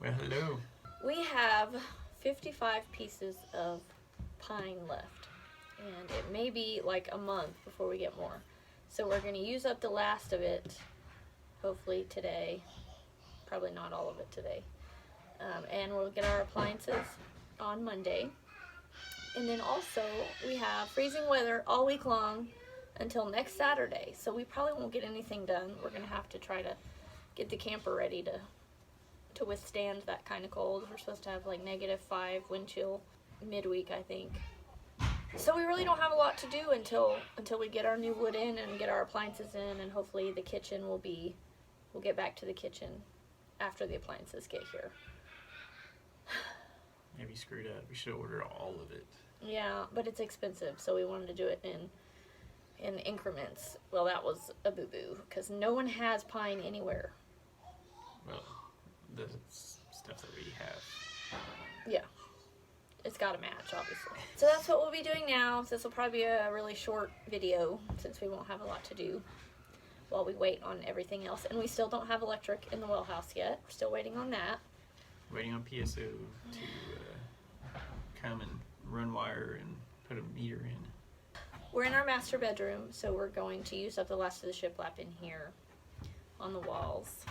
Well, hello. We have 55 pieces of pine left, and it may be like a month before we get more. So we're going to use up the last of it, hopefully today. Probably not all of it today. And we'll get our appliances on Monday. And then also, we have freezing weather all week long until next Saturday. So we probably won't get anything done. We're going to have to try to get the camper ready to withstand that kind of cold. We're supposed to have like -5 wind chill midweek, I think. So we really don't have a lot to do until we get our new wood in and get our appliances in, and hopefully the kitchen we'll get back to the kitchen after the appliances get here. Yeah, we screwed up. We should have ordered all of it. Yeah, but it's expensive, so we wanted to do it in increments. Well, that was a boo-boo, because no one has pine anywhere. Well, the stuff that we have. Yeah. It's got to match, obviously. So that's what we'll be doing now. This will probably be a really short video, since we won't have a lot to do while we wait on everything else. And we still don't have electric in the well house yet. We're still waiting on that. Waiting on PSO to come and run wire and put a meter in. We're in our master bedroom, so we're going to use up the last of the shiplap in here on the walls.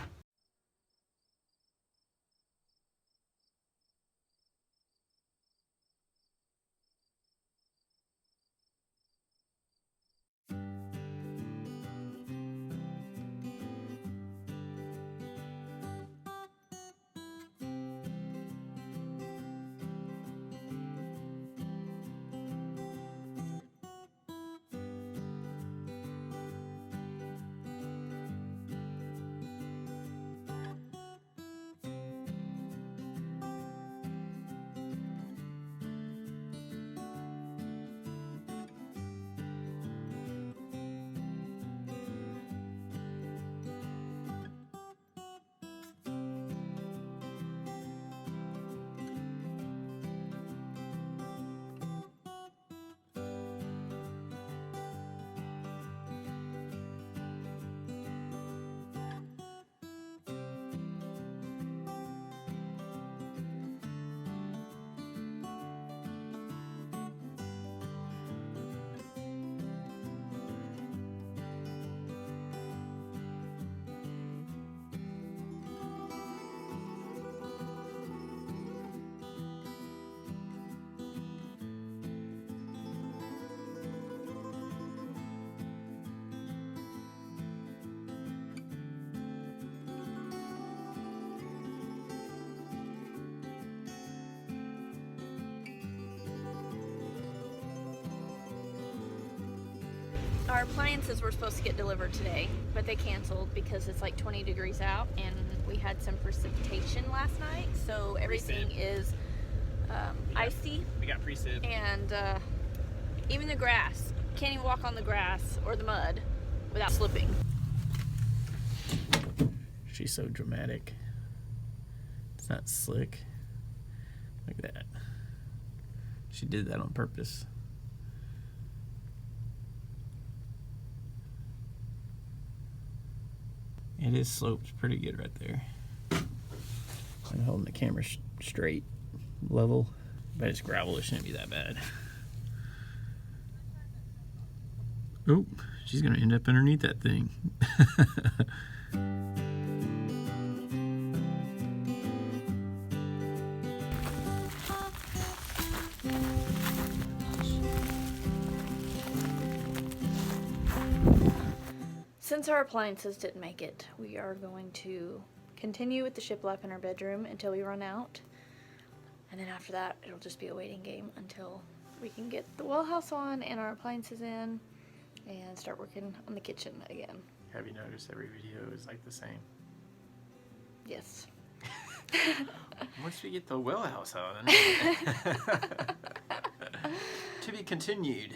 Our appliances were supposed to get delivered today, but they canceled because it's like 20 degrees out and we had some precipitation last night, so everything is icy. We got precip. And even the grass, can't even walk on the grass or the mud without slipping. She's so dramatic. It's not slick. Like that. She did that on purpose. It is sloped pretty good right there. I'm holding the camera straight, level, but it's gravel. It shouldn't be that bad. Oh, she's gonna end up underneath that thing. Since our appliances didn't make it, we are going to continue with the shiplap in our bedroom until we run out. And then after that, it'll just be a waiting game until we can get the well house on and our appliances in and start working on the kitchen again. Have you noticed every video is like the same? Yes. Once we get the well house on. To be continued.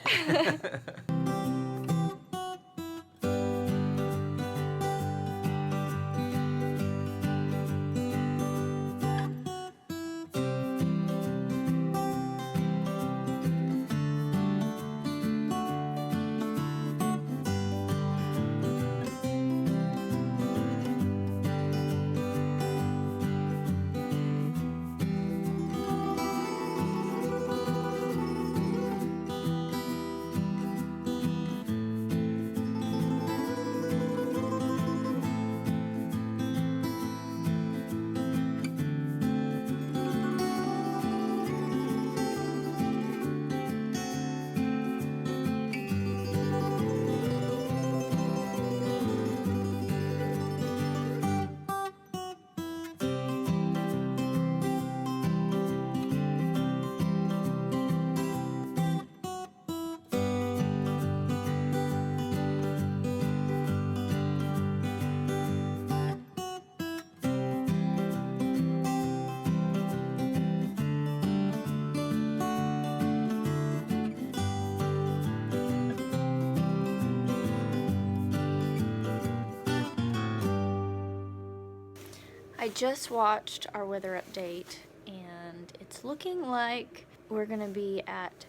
just watched our weather update, and it's looking like we're gonna be at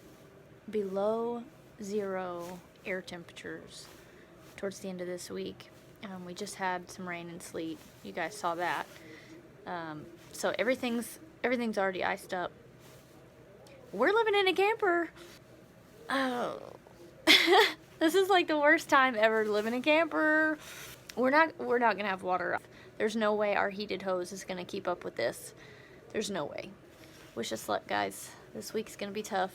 below 0 air temperatures towards the end of this week. We just had some rain and sleet. You guys saw that. So everything's already iced up. We're living in a camper. Oh, this is like the worst time ever to live in a camper. We're not gonna have water. There's no way our heated hose is gonna keep up with this. There's no way. Wish us luck, guys. This week's gonna be tough.